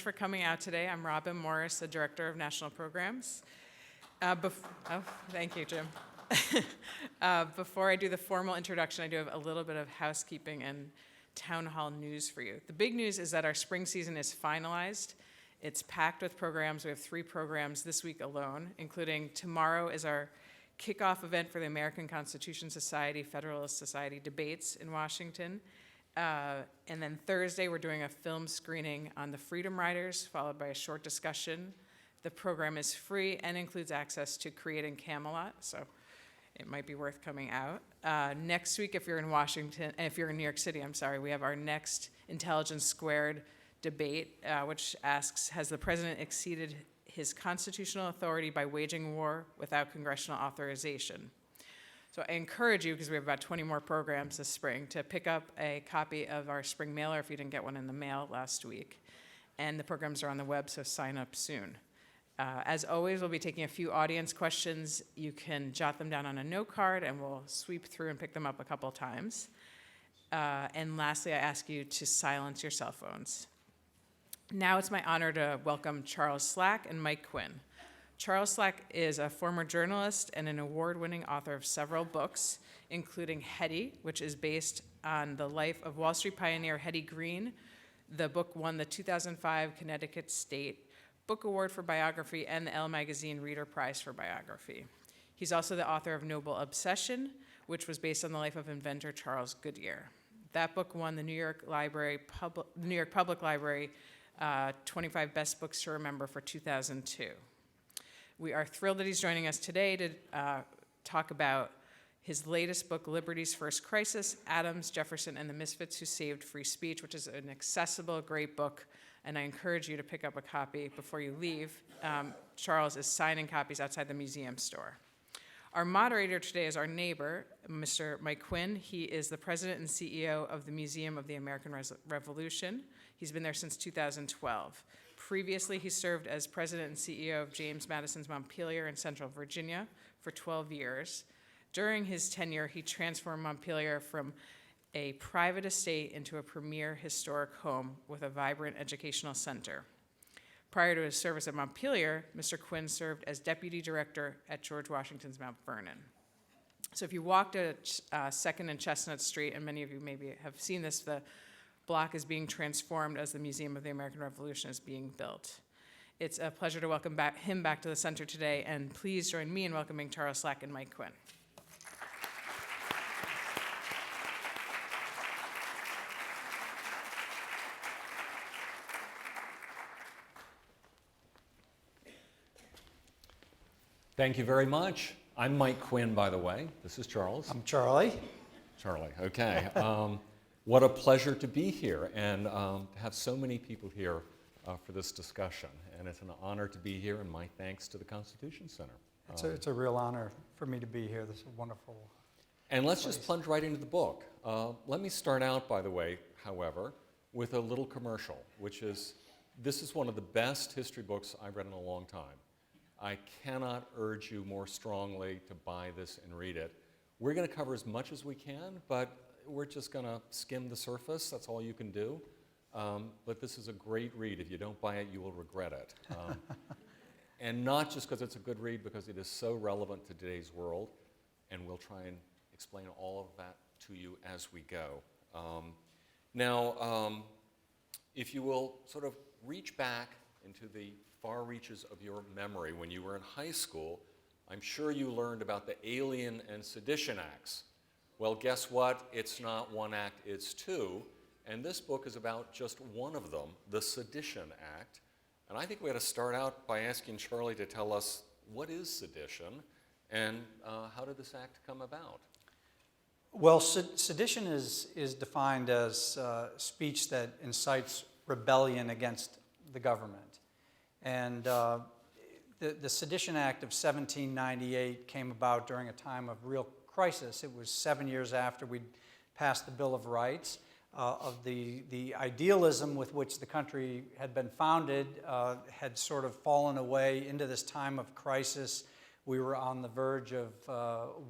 For coming out today. I'm Robin Morris, the Director of National Programs. Thank you, Jim. Before I do the formal introduction, I do have a little bit of housekeeping and town hall news for you. The big news is that our spring season is finalized. It's packed with programs. We have 3 programs this week alone, including tomorrow is our kickoff event for the American Constitution Society, Federalist Society debates in Washington. And then Thursday, we're doing a film screening on the Freedom Riders, followed by a short discussion. The program is free and includes access to Creating Camelot, so it might be worth coming out. Next week, if you're in Washington, if you're in New York City, we have our next Intelligence Squared debate, which asks, has the president exceeded his constitutional authority by waging war without congressional authorization? So I encourage you, because we have about 20 more programs this spring, to pick up a copy of our spring mailer if you didn't get one in the mail last week. And the programs are on the web, so sign up soon. As always, we'll be taking a few audience questions. You can jot them down on a note card, and we'll sweep through and pick them up a couple times. And lastly, I ask you to silence your cell phones. Now it's my honor to welcome Charles Slack and Mike Quinn. Charles Slack is a former journalist and an award-winning author of several books, including Hetty, which is based on the life of Wall Street pioneer Hetty Green. The book won the 2005 Connecticut State Book Award for Biography and the Elle Magazine Reader Prize for Biography. He's also the author of Noble Obsession, which was based on the life of inventor Charles Goodyear. That book won the New York Public Library 25 Best Books to Remember for 2002. We are thrilled that he's joining us today to talk about his latest book, Liberty's First Crisis, Adams, Jefferson, and the Misfits Who Saved Free Speech, which is an accessible, great book, and I encourage you to pick up a copy before you leave. Charles is signing copies outside the museum store. Our moderator today is our neighbor, Mr. Mike Quinn. He is the president and CEO of the Museum of the American Revolution. He's been there since 2012. Previously, he served as president and CEO of James Madison's Montpelier in Central Virginia for 12 years. During his tenure, he transformed Montpelier from a private estate into a premier historic home with a vibrant educational center. Prior to his service at Montpelier, Mr. Quinn served as deputy director at George Washington's Mount Vernon. So if you walked at 2nd and Chestnut Street, and many of you maybe have seen this, the block is being transformed as the Museum of the American Revolution is being built. It's a pleasure to welcome him back to the center today, and please join me in welcoming Charles Slack and Mike Quinn. Thank you very much. I'm Mike Quinn, by the way. This is Charles. I'm Charlie. Charlie, okay. What a pleasure to be here and to have so many people here for this discussion. And it's an honor to be here, and my thanks to the Constitution Center. It's a real honor for me to be here. This is a wonderful And let's just plunge right into the book. Let me start out, by the way, however, with a little commercial, which is, this is one of the best history books I've read in a long time. I cannot urge you more strongly to buy this and read it. We're going to cover as much as we can, but we're just going to skim the surface. That's all you can do. But this is a great read. If you don't buy it, you will regret it. And not just because it's a good read, because it is so relevant to today's world, and we'll try and explain all of that to you as we go. Now, if you will sort of reach back into the far reaches of your memory when you were in high school, I'm sure you learned about the Alien and Sedition Acts. Well, guess what? It's not one act, it's 2. And this book is about just one of them, the Sedition Act. And I think we ought to start out by asking Charlie to tell us, what is sedition and how did this act come about? Well, sedition is defined as speech that incites rebellion against the government. And the Sedition Act of 1798 came about during a time of real crisis. It was 7 years after we'd passed the Bill of Rights. Of the idealism with which the country had been founded had sort of fallen away into this time of crisis. We were on the verge of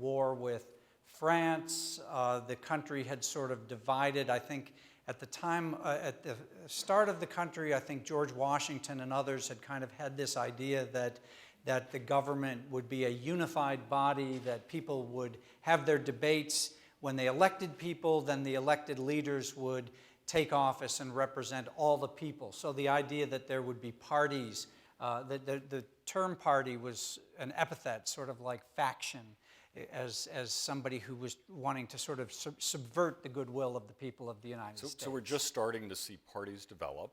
war with France. The country had sort of divided. I think At the time, at the start of the country, I think George Washington and others had kind of had this idea that the government would be a unified body, that people would have their debates. When they elected people, then the elected leaders would take office and represent all the people. So the idea that there would be parties, the term party was an epithet, sort of like faction, as somebody who was wanting to sort of subvert the goodwill of the people of the United States. So we're just starting to see parties develop,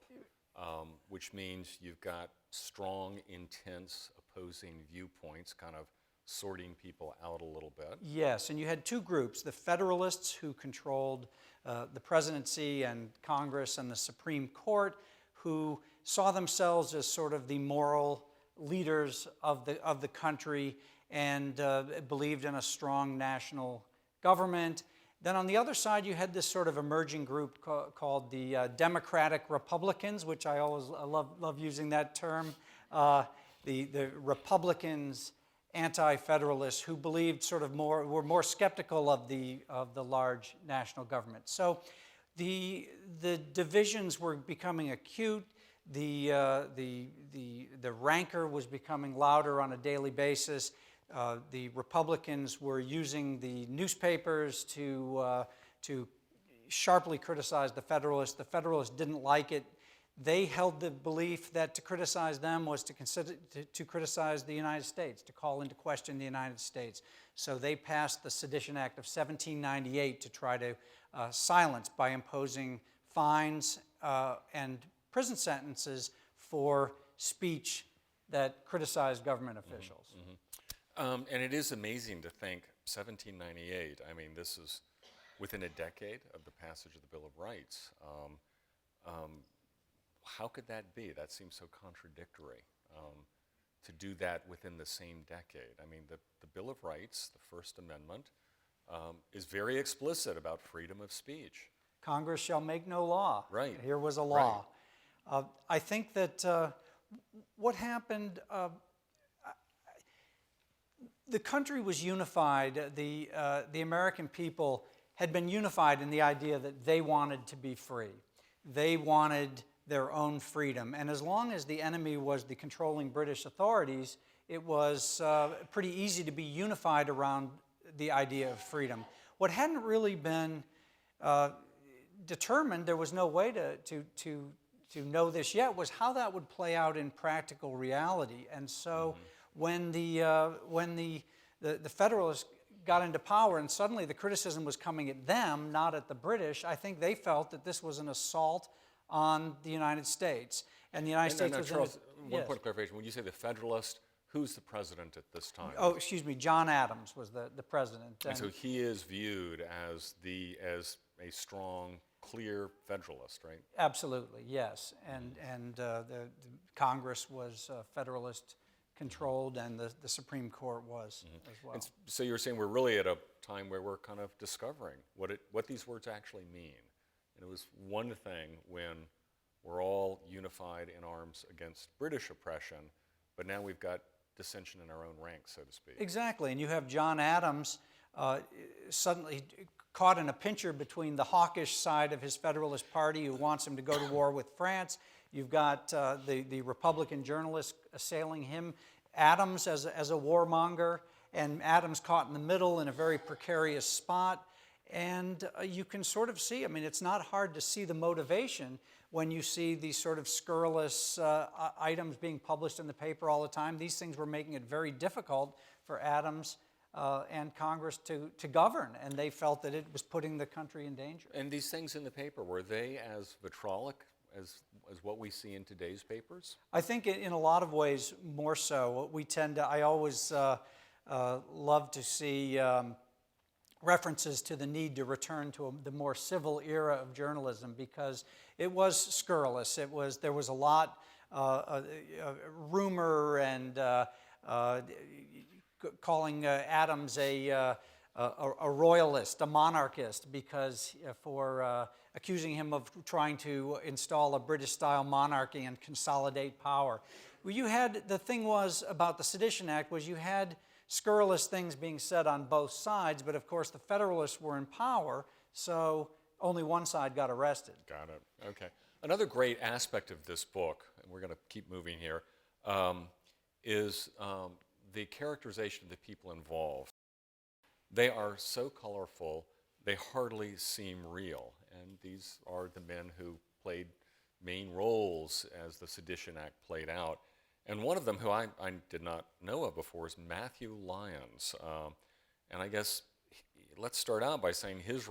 which means you've got strong, intense, opposing viewpoints, kind of sorting people out a little bit. Yes, and you had two groups, the Federalists, who controlled the presidency and Congress and the Supreme Court, who saw themselves as sort of the moral leaders of the country and believed in a strong national government. Then on the other side, you had this sort of emerging group called the Democratic Republicans, which I always love using that term. The Republicans, anti-federalists, who believed sort of were more skeptical of the large national government. So the divisions were becoming acute. The rancor was becoming louder on a daily basis. The Republicans were using the newspapers to sharply criticize the Federalists. The Federalists didn't like it. They held the belief that to criticize them was to criticize the United States, to call into question the United States. So they passed the Sedition Act of 1798 to try to silence by imposing fines and prison sentences for speech that criticized government officials. And it is amazing to think 1798, I mean, this is within a decade of the passage of the Bill of Rights. How could that be? That seems so contradictory to do that within the same decade. I mean, the Bill of Rights, the First Amendment, is very explicit about freedom of speech. Congress shall make no law. Right. Here was a law. Right. I think that what happened, the country was unified. The American people had been unified in the idea that they wanted to be free. They wanted their own freedom. And as long as the enemy was the controlling British authorities, it was pretty easy to be unified around the idea of freedom. What hadn't really been determined, there was no way to know this yet, was how that would play out in practical reality. And so when the Federalists got into power and suddenly the criticism was coming at them, not at the British, I think they felt that this was an assault on the United States. And the United States was Charles, in one point of clarification. When you say the Federalist, who's the president at this time? Oh, excuse me, John Adams was the president. And so he is viewed as a strong, clear Federalist, right? Absolutely, yes. And the Congress was Federalist controlled, and the Supreme Court was as well. And so you're saying we're really at a time where we're kind of discovering what these words actually mean. And it was one thing when we're all unified in arms against British oppression, but now we've got dissension in our own ranks, so to speak. Exactly, and you have John Adams suddenly caught in a pincher between the hawkish side of his Federalist Party, who wants him to go to war with France. You've got the Republican journalists assailing him, Adams as a warmonger, and Adams caught in the middle in a very precarious spot. And you can sort of see, I mean, it's not hard to see the motivation when you see these sort of scurrilous items being published in the paper all the time. These things were making it very difficult for Adams and Congress to govern, and they felt that it was putting the country in danger. And these things in the paper, were they as vitriolic as what we see in today's papers? I think in a lot of ways more so. We tend to, I always love to see references to the need to return to the more civil era of journalism, because it was scurrilous. There was a lot rumor and calling Adams a royalist, a monarchist, because for accusing him of trying to install a British-style monarchy and consolidate power. The thing was about the Sedition Act was you had scurrilous things being said on both sides, but of course the Federalists were in power, so only one side got arrested. Got it. Okay. Another great aspect of this book, and we're going to keep moving here, is the characterization of the people involved. They are so colorful, they hardly seem real. And these are the men who played main roles as the Sedition Act played out. And one of them, who I did not know of before, is Matthew Lyons. And I guess let's start out by saying his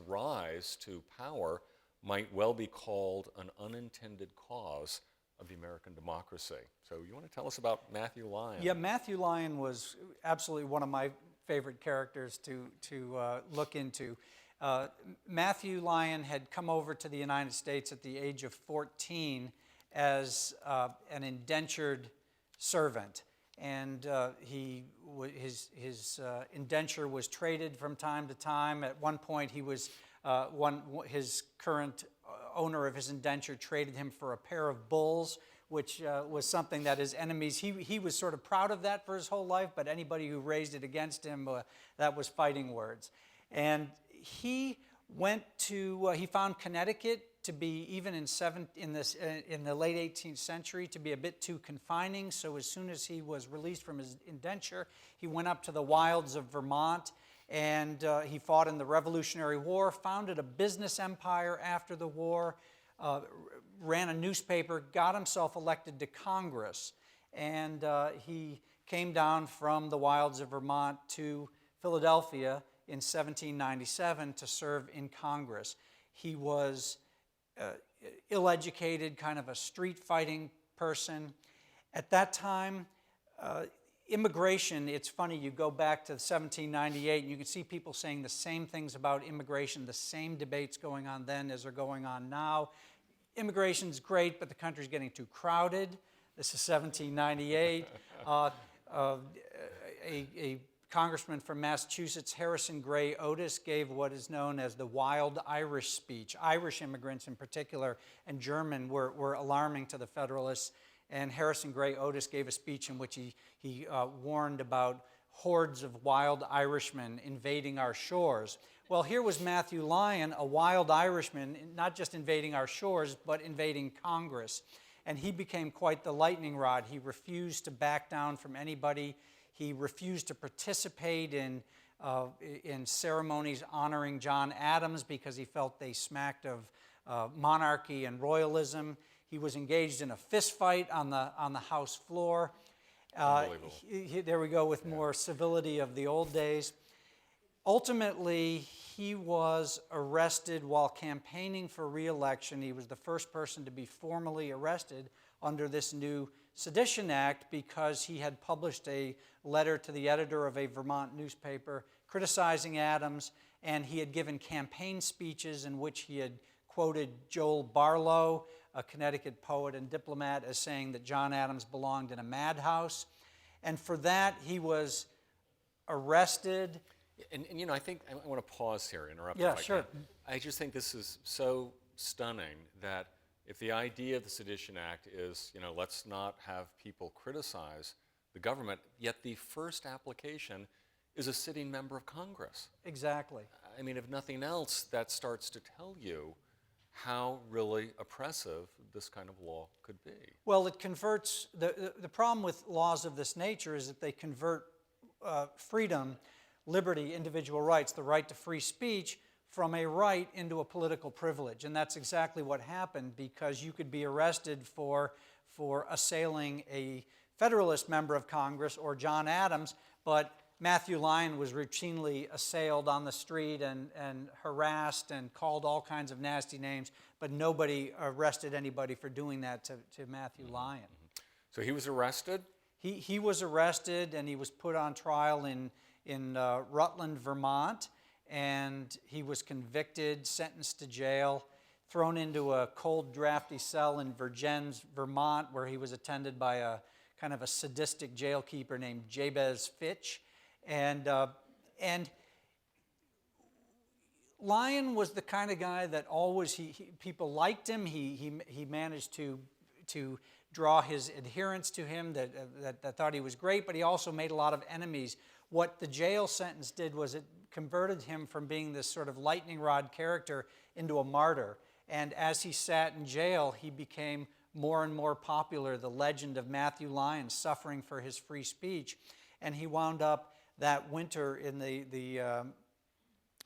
rise to power might well be called an unintended cause of the American democracy. So you want to tell us about Matthew Lyon? Yeah, Matthew Lyon was absolutely one of my favorite characters to look into. Matthew Lyon had come over to the United States at the age of 14 as an indentured servant. And his indenture was traded from time to time. At one point, he was his current owner of his indenture traded him for a pair of bulls, which was something that his enemies, he was sort of proud of that for his whole life, but anybody who raised it against him, that was fighting words. And he went to, he found Connecticut to be, even in the late 18th century, to be a bit too confining. So as soon as he was released from his indenture, he went up to the wilds of Vermont, and he fought in the Revolutionary War, founded a business empire after the war, ran a newspaper, got himself elected to Congress, and he came down from the wilds of Vermont to Philadelphia in 1797 to serve in Congress. He was ill-educated, kind of a street-fighting person. At that time, immigration, it's funny, you go back to 1798 and you can see people saying the same things about immigration, the same debates going on then as are going on now. Immigration's great, but the country's getting too crowded. This is 1798. A congressman from Massachusetts, Harrison Gray Otis, gave what is known as the Wild Irish speech. Irish immigrants in particular and German were alarming to the Federalists. And Harrison Gray Otis gave a speech in which he warned about hordes of wild Irishmen invading our shores. Well, here was Matthew Lyon, a wild Irishman, not just invading our shores, but invading Congress. And he became quite the lightning rod. He refused to back down from anybody. He refused to participate in ceremonies honoring John Adams because he felt they smacked of monarchy and royalism. He was engaged in a fist fight on the House floor. Unbelievable. There we go with more civility of the old days. Ultimately, he was arrested while campaigning for re-election. He was the first person to be formally arrested under this new Sedition Act because he had published a letter to the editor of a Vermont newspaper criticizing Adams, and he had given campaign speeches in which he had quoted Joel Barlow, a Connecticut poet and diplomat, as saying that John Adams belonged in a madhouse. And for that, he was arrested. And you know, I think I want to pause here, interrupt. Yeah, if I sure. can. I just think this is so stunning that if the idea of the Sedition Act is, you know, let's not have people criticize the government, yet the first application is a sitting member of Congress. Exactly. I mean, if nothing else, that starts to tell you how really oppressive this kind of law could be. Well, it converts, the problem with laws of this nature is that they convert freedom, liberty, individual rights, the right to free speech, from a right into a political privilege. And that's exactly what happened, because you could be arrested for assailing a Federalist member of Congress or John Adams, but Matthew Lyon was routinely assailed on the street and harassed and called all kinds of nasty names, but nobody arrested anybody for doing that to Matthew Lyon. So he was arrested? He was arrested, and he was put on trial in Rutland, Vermont, and he was convicted, sentenced to jail, thrown into a cold, drafty cell in Vergennes, Vermont, where he was attended by a kind of a sadistic jailkeeper named Jabez Fitch. And Lyon was the kind of guy that always, people liked him. He managed to draw his adherents to him that thought he was great, but he also made a lot of enemies. What the jail sentence did was it converted him from being this sort of lightning rod character into a martyr. And as he sat in jail, he became more and more popular, the legend of Matthew Lyons suffering for his free speech. And he wound up that winter in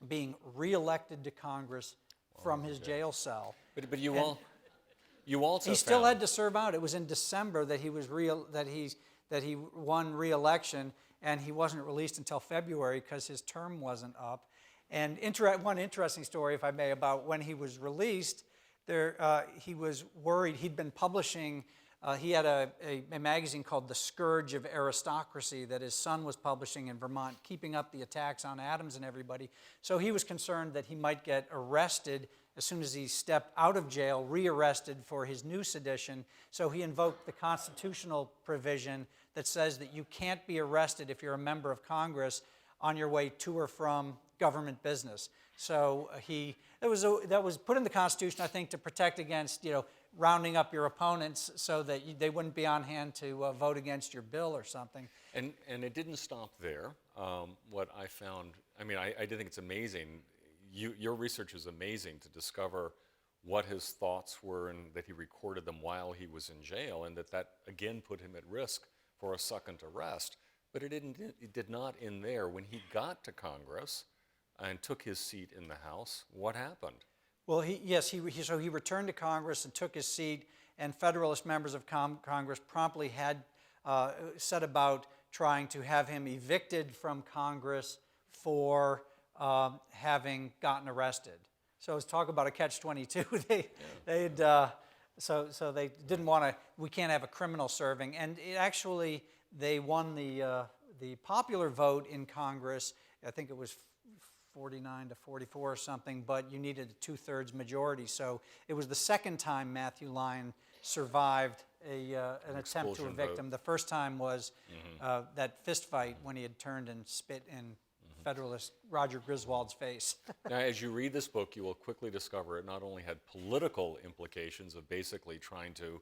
being reelected to Congress from his jail cell. But you also he still found, had to serve out. It was in December that he won re-election, and he wasn't released until February because his term wasn't up. And one interesting story, if I may, about when he was released, he was worried. He'd been publishing, he had a magazine called The Scourge of Aristocracy that his son was publishing in Vermont, keeping up the attacks on Adams and everybody. So he was concerned that he might get arrested as soon as he stepped out of jail, rearrested for his new sedition. So he invoked the constitutional provision that says that you can't be arrested if you're a member of Congress on your way to or from government business. So that was put in the Constitution, I think, to protect against, rounding up your opponents so that they wouldn't be on hand to vote against your bill or something. and it didn't stop there. What I found, I did think it's amazing. Your research is amazing to discover what his thoughts were and that he recorded them while he was in jail, and that again put him at risk for a second arrest. But it did not end there. When he got to Congress and took his seat in the House, what happened? Well, he returned to Congress and took his seat, and Federalist members of Congress promptly had set about trying to have him evicted from Congress for having gotten arrested. So let's talk about a catch-22. So they didn't want to. We can't have a criminal serving, and they won the popular vote in Congress. I think it was 49 to 44 or something, but you needed a 2/3 majority. So it was the second time Matthew Lyon survived an attempt to evict him. The first time was that fist fight when he had turned and spit in Federalist Roger Griswold's face. Now, as you read this book, you will quickly discover it not only had political implications of basically trying to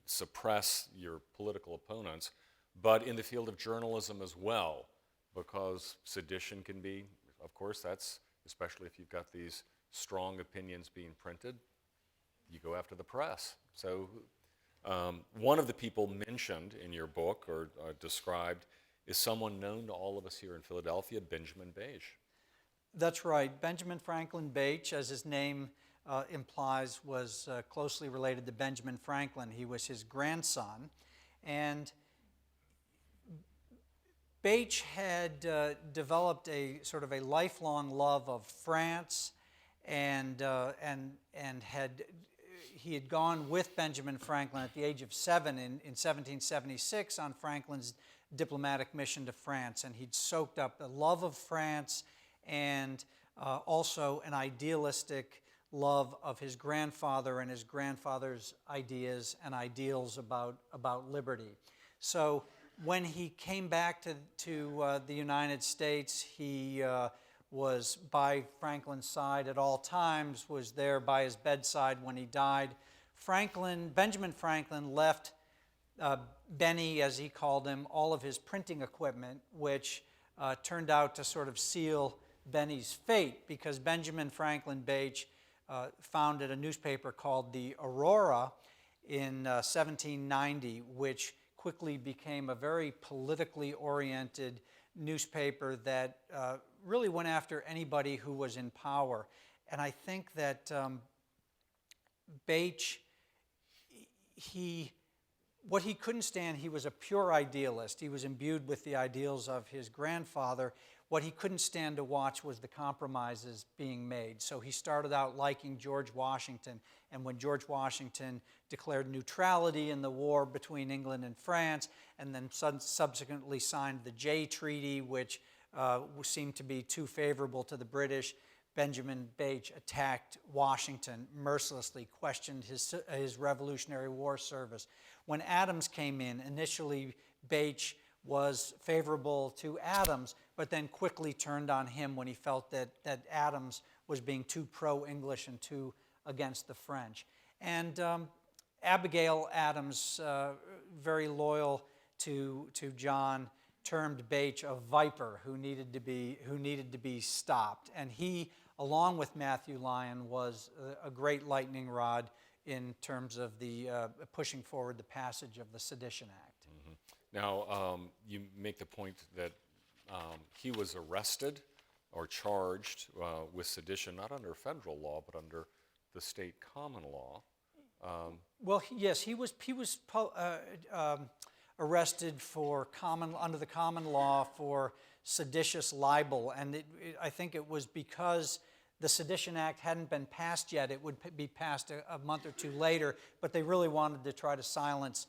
suppress your political opponents, but in the field of journalism as well, because sedition can be, of course, that's, especially if you've got these strong opinions being printed, you go after the press. So one of the people mentioned in your book or described is someone known to all of us here in Philadelphia, Benjamin Beige. That's right. Benjamin Franklin Beige, as his name implies, was closely related to Benjamin Franklin. He was his grandson. And Beige had developed a sort of a lifelong love of France, and he had gone with Benjamin Franklin at the age of 7 in 1776 on Franklin's diplomatic mission to France, and he'd soaked up a love of France and also an idealistic love of his grandfather and his grandfather's ideas and ideals about liberty. So when he came back to the United States, he was by Franklin's side at all times, was there by his bedside when he died. Benjamin Franklin left Benny, as he called him, all of his printing equipment, which turned out to sort of seal Benny's fate, because Benjamin Franklin Beige founded a newspaper called the Aurora in 1790, which quickly became a very politically oriented newspaper that really went after anybody who was in power. And I think that Beige, what he couldn't stand, he was a pure idealist. He was imbued with the ideals of his grandfather. What he couldn't stand to watch was the compromises being made. So he started out liking George Washington, and when George Washington declared neutrality in the war between England and France, and then subsequently signed the Jay Treaty, which seemed to be too favorable to the British, Benjamin Beige attacked Washington mercilessly, questioned his Revolutionary War service. When Adams came in, initially Beige was favorable to Adams, but then quickly turned on him when he felt that Adams was being too pro-English and too against the French. And Abigail Adams, very loyal to John, termed Bache a viper who needed to be stopped. And he, along with Matthew Lyon, was a great lightning rod in terms of the pushing forward the passage of the Sedition Act. Mm-hmm. Now, you make the point that he was arrested or charged with sedition, not under federal law, but under the state common law. Well, yes, he was arrested for under the common law for seditious libel, and I think it was because the Sedition Act hadn't been passed yet. It would be passed a month or two later, but they really wanted to try to silence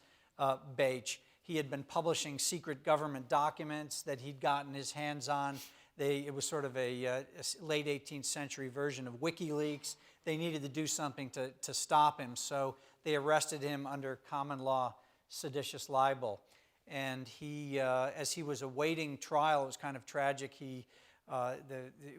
Bache. He had been publishing secret government documents that he'd gotten his hands on. It was sort of a late 18th century version of WikiLeaks. They needed to do something to stop him, so they arrested him under common law seditious libel. And he, as he was awaiting trial, it was kind of tragic. It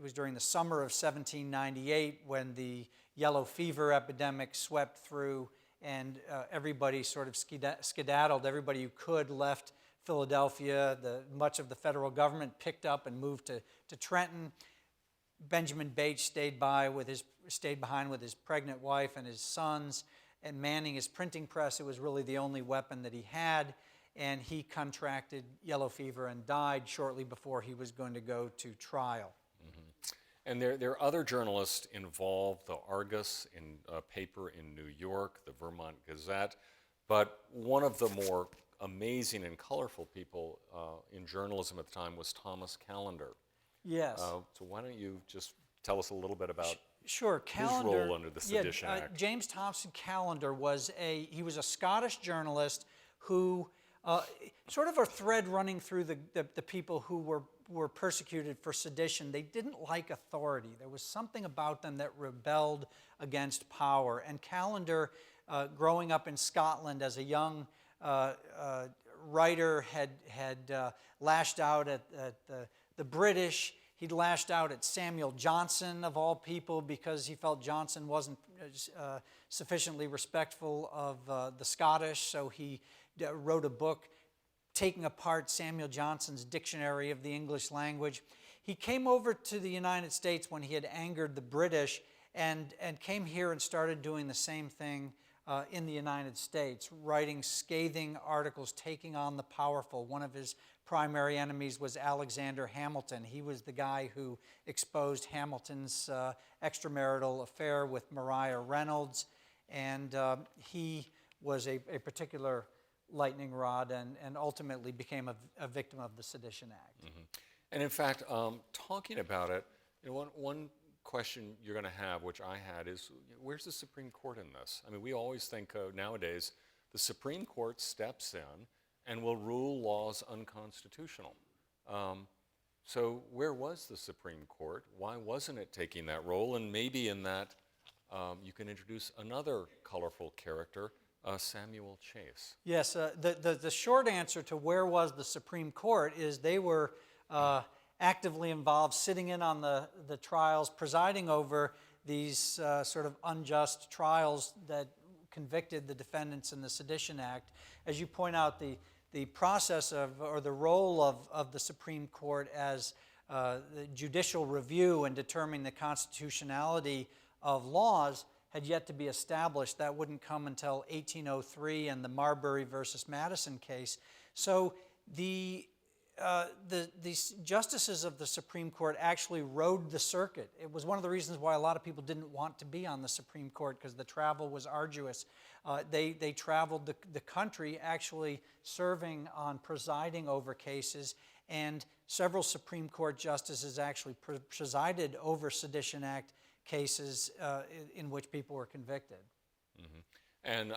was during the summer of 1798 when the yellow fever epidemic swept through, and everybody sort of skedaddled. Everybody who could left Philadelphia. Much of the federal government picked up and moved to Trenton. Benjamin Bache stayed behind with his pregnant wife and his sons, and manning his printing press. It was really the only weapon that he had, and he contracted yellow fever and died shortly before he was going to go to trial. Mm-hmm. And there are other journalists involved, the Argus paper in New York, the Vermont Gazette, but one of the more amazing and colorful people in journalism at the time was Thomas Callender. Yes. So why don't you just tell us a little bit about Sure, Callender, his role under the Sedition Act? James Thompson Callender was a Scottish journalist who, sort of a thread running through the people who were persecuted for sedition. They didn't like authority. There was something about them that rebelled against power. And Callender, growing up in Scotland as a young writer, had lashed out at the British. He'd lashed out at Samuel Johnson, of all people, because he felt Johnson wasn't sufficiently respectful of the Scottish, so he wrote a book taking apart Samuel Johnson's Dictionary of the English Language. He came over to the United States when he had angered the British and came here and started doing the same thing in the United States, writing scathing articles, taking on the powerful. One of his primary enemies was Alexander Hamilton. He was the guy who exposed Hamilton's extramarital affair with Maria Reynolds, and he was a particular lightning rod and ultimately became a victim of the Sedition Act. Mm-hmm. And in fact, talking about it, one question you're going to have, which I had, is where's the Supreme Court in this? I mean, we always think nowadays the Supreme Court steps in and will rule laws unconstitutional. So where was the Supreme Court? Why wasn't it taking that role? And maybe in that you can introduce another colorful character, Samuel Chase. Yes, the short answer to where was the Supreme Court is they were actively involved, sitting in on the trials, presiding over these sort of unjust trials that convicted the defendants in the Sedition Act. As you point out, the process or the role of the Supreme Court as the judicial review and determining the constitutionality of laws had yet to be established. That wouldn't come until 1803 and the Marbury versus Madison case. So the justices of the Supreme Court actually rode the circuit. It was one of the reasons why a lot of people didn't want to be on the Supreme Court, because the travel was arduous. They traveled the country actually serving on presiding over cases, and several Supreme Court justices actually presided over Sedition Act cases in which people were convicted. Mm-hmm. And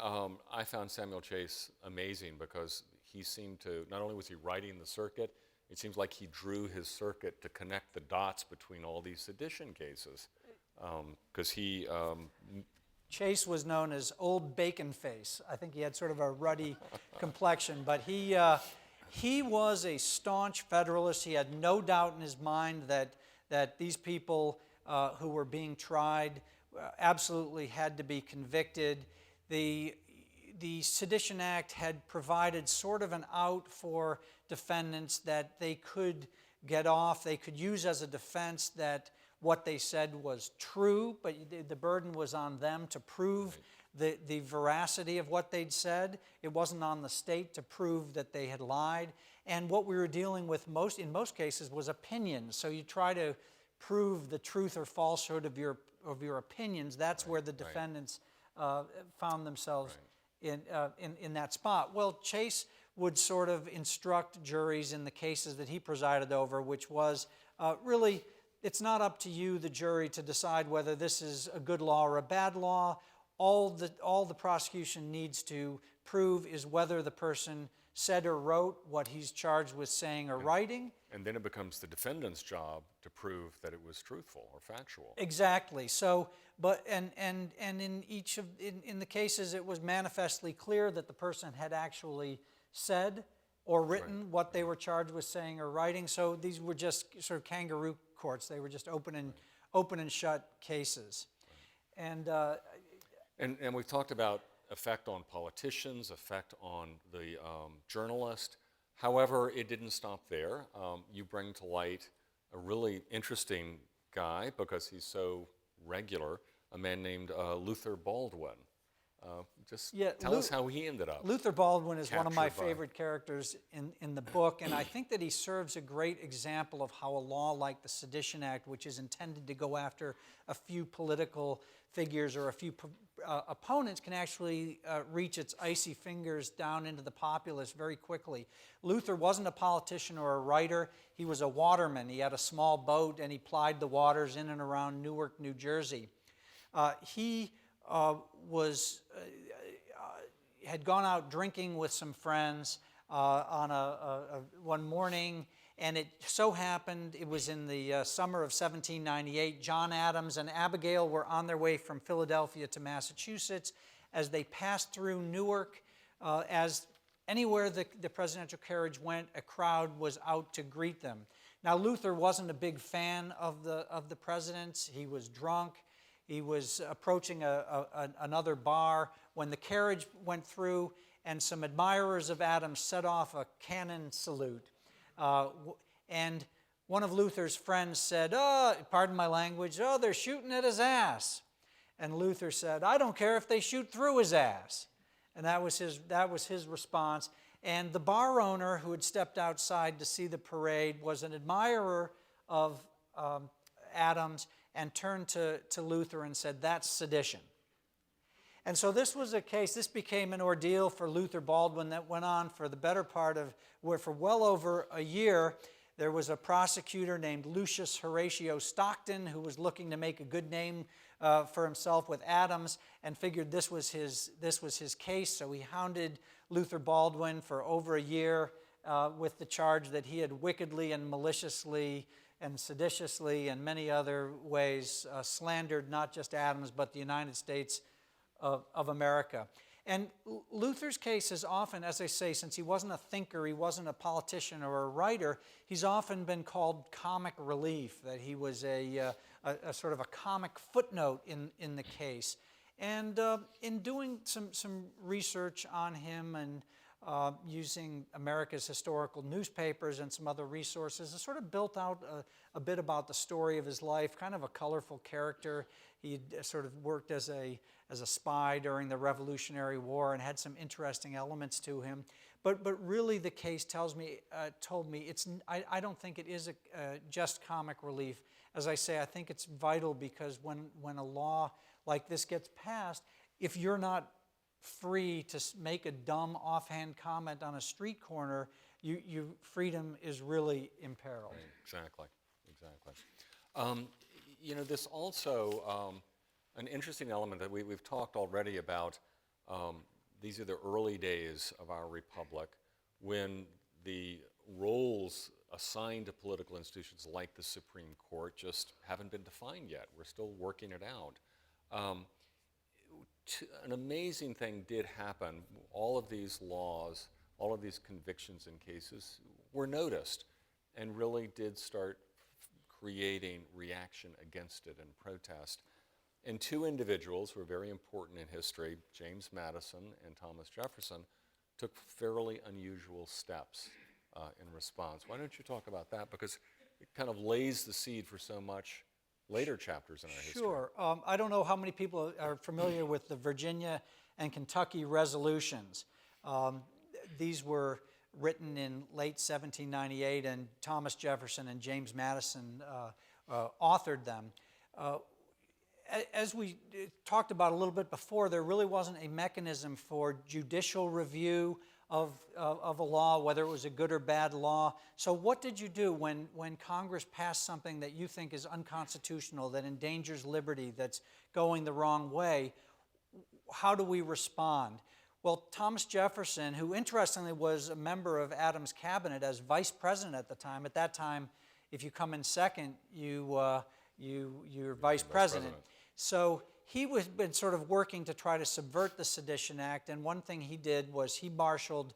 I found Samuel Chase amazing because he seemed to, not only was he riding the circuit, it seems like he drew his circuit to connect the dots between all these sedition cases. Because he... Chase was known as Old Bacon Face. I think he had sort of a ruddy complexion, but he was a staunch Federalist. He had no doubt in his mind that these people who were being tried absolutely had to be convicted. The the Sedition Act had provided sort of an out for defendants that they could get off, they could use as a defense that what they said was true, but the burden was on them to prove the veracity of what they'd said. It wasn't on the state to prove that they had lied. And what we were dealing with in most cases was opinions. So you try to prove the truth or falsehood of your opinions. That's where the defendants found themselves in that spot. Well, Chase would sort of instruct juries in the cases that he presided over, which was really, it's not up to you, the jury, to decide whether this is a good law or a bad law. All the prosecution needs to prove is whether the person said or wrote what he's charged with saying or writing. And then it becomes the defendant's job to prove that it was truthful or factual. Exactly. So, but in the cases, it was manifestly clear that the person had actually said or written what they were charged with saying or writing. So these were just sort of kangaroo courts. They were just open and shut cases. And we've talked about effect on politicians, effect on the journalist. However, it didn't stop there. You bring to light a really interesting guy because he's so regular, a man named Luther Baldwin. Tell us how he ended up. Luther Baldwin is one of my captured by- favorite characters in the book, and I think that he serves a great example of how a law like the Sedition Act, which is intended to go after a few political figures or a few opponents, can actually reach its icy fingers down into the populace very quickly. Luther wasn't a politician or a writer. He was a waterman. He had a small boat, and he plied the waters in and around Newark, New Jersey. He had gone out drinking with some friends on one morning, and it so happened, it was in the summer of 1798, John Adams and Abigail were on their way from Philadelphia to Massachusetts. As they passed through Newark, as anywhere the presidential carriage went, a crowd was out to greet them. Now, Luther wasn't a big fan of the presidents. He was drunk. He was approaching another bar when the carriage went through, and some admirers of Adams set off a cannon salute. And one of Luther's friends said, pardon my language, they're shooting at his ass. And Luther said, I don't care if they shoot through his ass. And that was his response. And the bar owner who had stepped outside to see the parade was an admirer of Adams, and turned to Luther and said, that's sedition. And so this was a case, this became an ordeal for Luther Baldwin that went on for the better part of, for well over a year. There was a prosecutor named Lucius Horatio Stockton who was looking to make a good name for himself with Adams and figured this was his case. So he hounded Luther Baldwin for over a year with the charge that he had wickedly and maliciously and seditiously and many other ways slandered not just Adams but the United States of America. And Luther's case is often, as I say, since he wasn't a thinker, he wasn't a politician or a writer, he's often been called comic relief, that he was a sort of a comic footnote in the case. And in doing some research on him and using America's historical newspapers and some other resources, I sort of built out a bit about the story of his life, kind of a colorful character. He sort of worked as a spy during the Revolutionary War and had some interesting elements to him. But really the case told me I don't think it is just comic relief. As I say, I think it's vital because when a law like this gets passed, if you're not free to make a dumb offhand comment on a street corner, freedom is really imperiled. Exactly. This also, an interesting element that we've talked already about, these are the early days of our republic when the roles assigned to political institutions like the Supreme Court just haven't been defined yet. We're still working it out. An amazing thing did happen. All of these laws, all of these convictions and cases were noticed and really did start creating reaction against it and protest. And two individuals who are very important in history, James Madison and Thomas Jefferson, took fairly unusual steps in response. Why don't you talk about that? Because it kind of lays the seed for so much later chapters in our history. Sure. I don't know how many people are familiar with the Virginia and Kentucky resolutions. These were written in late 1798, and Thomas Jefferson and James Madison authored them. As we talked about a little bit before, there really wasn't a mechanism for judicial review of a law, whether it was a good or bad law. So what did you do when Congress passed something that you think is unconstitutional, that endangers liberty, that's going the wrong way? How do we respond? Well, Thomas Jefferson, who interestingly was a member of Adams' cabinet as vice president at the time. At that time, if you come in second, you're vice president. So he was been sort of working to try to subvert the Sedition Act, and one thing he did was he marshaled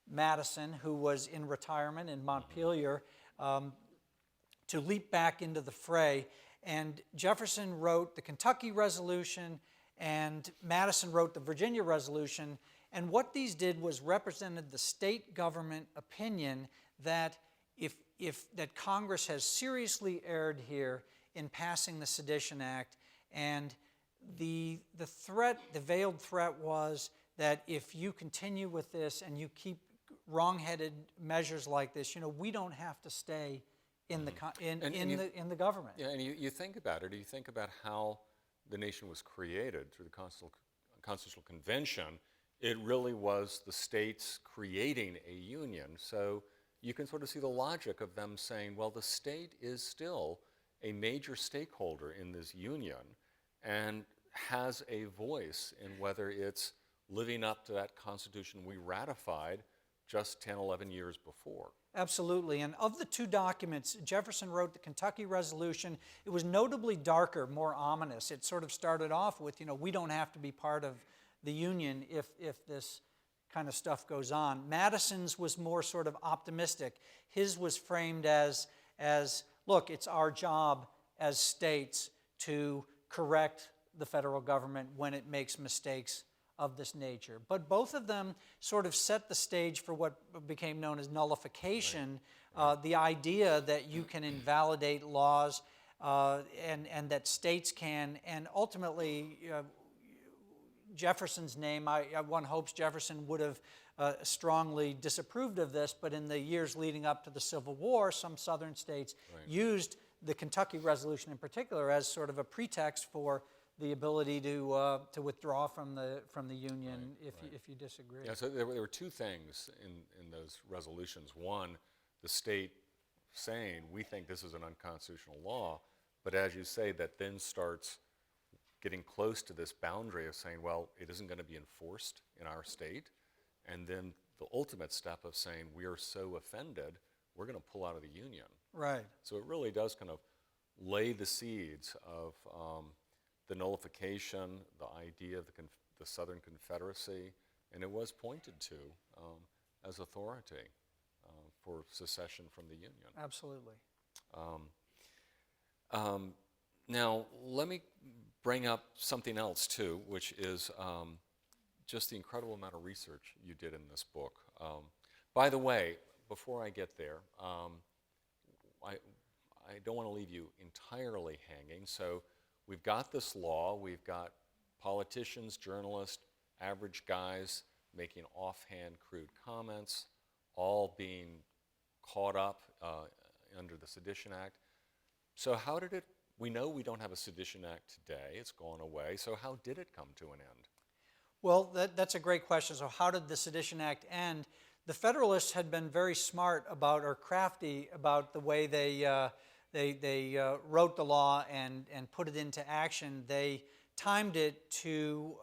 Madison, who was in retirement in Montpelier, to leap back into the fray. And Jefferson wrote the Kentucky Resolution, and Madison wrote the Virginia Resolution. And what these did was represented the state government opinion that that Congress has seriously erred here in passing the Sedition Act. And the threat, the veiled threat, was that if you continue with this and you keep wrong-headed measures like this, we don't have to stay in the in the government. Yeah, and you think about it. You think about how the nation was created through the Constitutional Convention. It really was the states creating a union. So you can sort of see the logic of them saying, well, the state is still a major stakeholder in this union and has a voice in whether it's living up to that Constitution we ratified just 10, 11 years before. Absolutely. And of the two documents, Jefferson wrote the Kentucky Resolution. It was notably darker, more ominous. It sort of started off with, we don't have to be part of the Union if this kind of stuff goes on. Madison's was more sort of optimistic. His was framed as look, it's our job as states to correct the federal government when it makes mistakes of this nature. But both of them sort of set the stage for what became known as nullification, the idea that you can invalidate laws and that states can, and ultimately Jefferson's name, one hopes Jefferson would have strongly disapproved of this, but in the years leading up to the Civil War, some southern states used the Kentucky Resolution in particular as sort of a pretext for the ability to withdraw from the Union if you disagree. Yeah, so there were two things in those resolutions. One, the state saying, we think this is an unconstitutional law, but as you say, that then starts getting close to this boundary of saying, well, it isn't going to be enforced in our state, and then the ultimate step of saying, we are so offended, we're going to pull out of the Union. Right. So it really does kind of lay the seeds of the nullification, the idea of the Southern Confederacy, and it was pointed to as authority for secession from the Union. Absolutely. Now, let me bring up something else too, which is just the incredible amount of research you did in this book. By the way, before I get there, I don't want to leave you entirely hanging. So we've got this law, we've got politicians, journalists, average guys making offhand, crude comments, all being caught up under the Sedition Act. So how did it, we know we don't have a Sedition Act today, it's gone away, so how did it come to an end? Well, that's a great question. So how did the Sedition Act end? The Federalists had been very smart about, or crafty about, the way they wrote the law and put it into action. They timed it to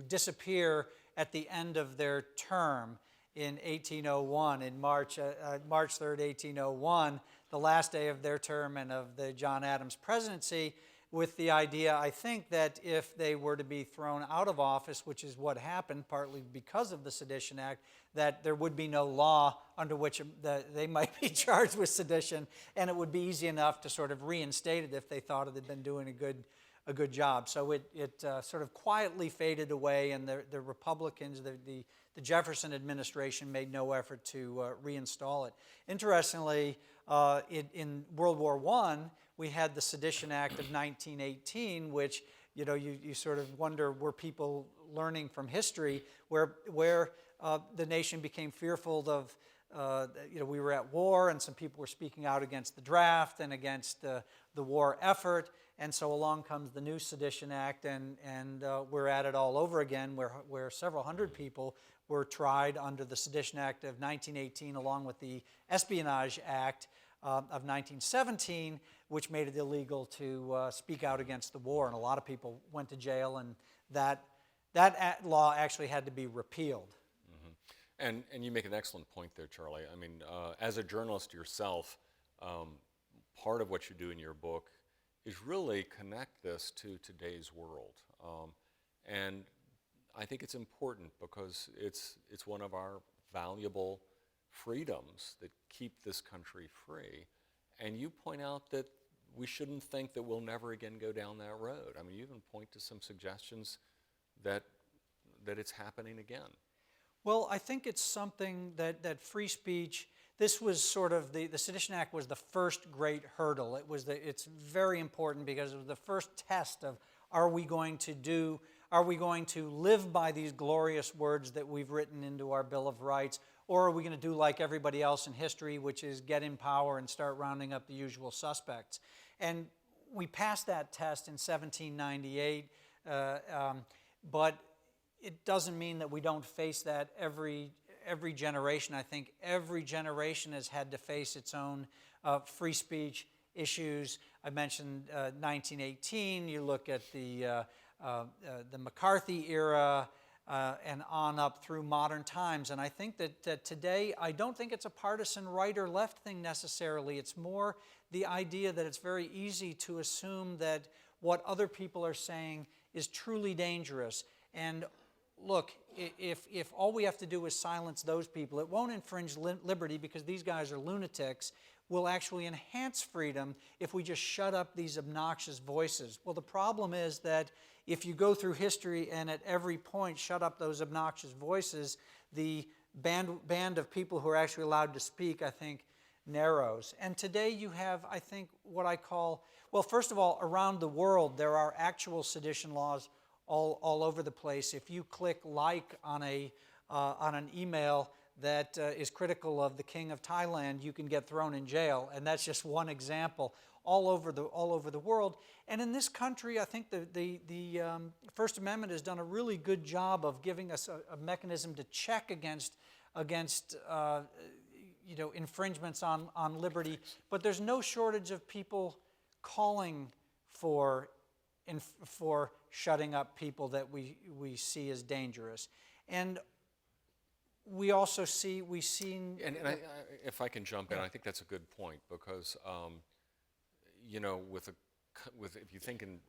disappear at the end of their term in 1801, in March 3rd, 1801, the last day of their term and of the John Adams presidency, with the idea, I think, that if they were to be thrown out of office, which is what happened, partly because of the Sedition Act, that there would be no law under which they might be charged with sedition, and it would be easy enough to sort of reinstate it if they thought it had been doing a good job. So it sort of quietly faded away, and the Republicans, the Jefferson administration made no effort to reinstall it. Interestingly, in World War I, we had the Sedition Act of 1918, which you sort of wonder, were people learning from history, where the nation became fearful of, we were at war, and some people were speaking out against the draft and against the war effort, and so along comes the new Sedition Act, and we're at it all over again, where several hundred people were tried under the Sedition Act of 1918, along with the Espionage Act of 1917, which made it illegal to speak out against the war, and a lot of people went to jail, and that law actually had to be repealed. And you make an excellent point there, Charlie. I mean, as a journalist yourself, part of what you do in your book is really connect this to today's world. And I think it's important because it's one of our valuable freedoms that keep this country free. And you point out that we shouldn't think that we'll never again go down that road. I mean, you even point to some suggestions that it's happening again. Well, I think it's something that free speech, this was sort of, the Sedition Act was the first great hurdle. It's very important because it was the first test of, are we going to live by these glorious words that we've written into our Bill of Rights, or are we going to do like everybody else in history, which is get in power and start rounding up the usual suspects? And we passed that test in 1798, but it doesn't mean that we don't face that every generation. I think every generation has had to face its own free speech issues. I mentioned 1918. You look at the McCarthy era and on up through modern times. And I think that today, I don't think it's a partisan right or left thing necessarily. It's more the idea that it's very easy to assume that what other people are saying is truly dangerous. And look, if all we have to do is silence those people, it won't infringe liberty because these guys are lunatics. Will actually enhance freedom if we just shut up these obnoxious voices. Well, the problem is that if you go through history and at every point shut up those obnoxious voices, the band of people who are actually allowed to speak, I think, narrows. And today you have, I think, what I call, well, first of all, around the world, there are actual sedition laws all over the place. If you click like on an email that is critical of the King of Thailand, you can get thrown in jail, and that's just one example all over the world. And in this country, I think the First Amendment has done a really good job of giving us a mechanism to check against infringements on liberty. But there's no shortage of people calling for shutting up people that we see as dangerous. And we also see, if I can jump in, I think that's a good point because, if you think in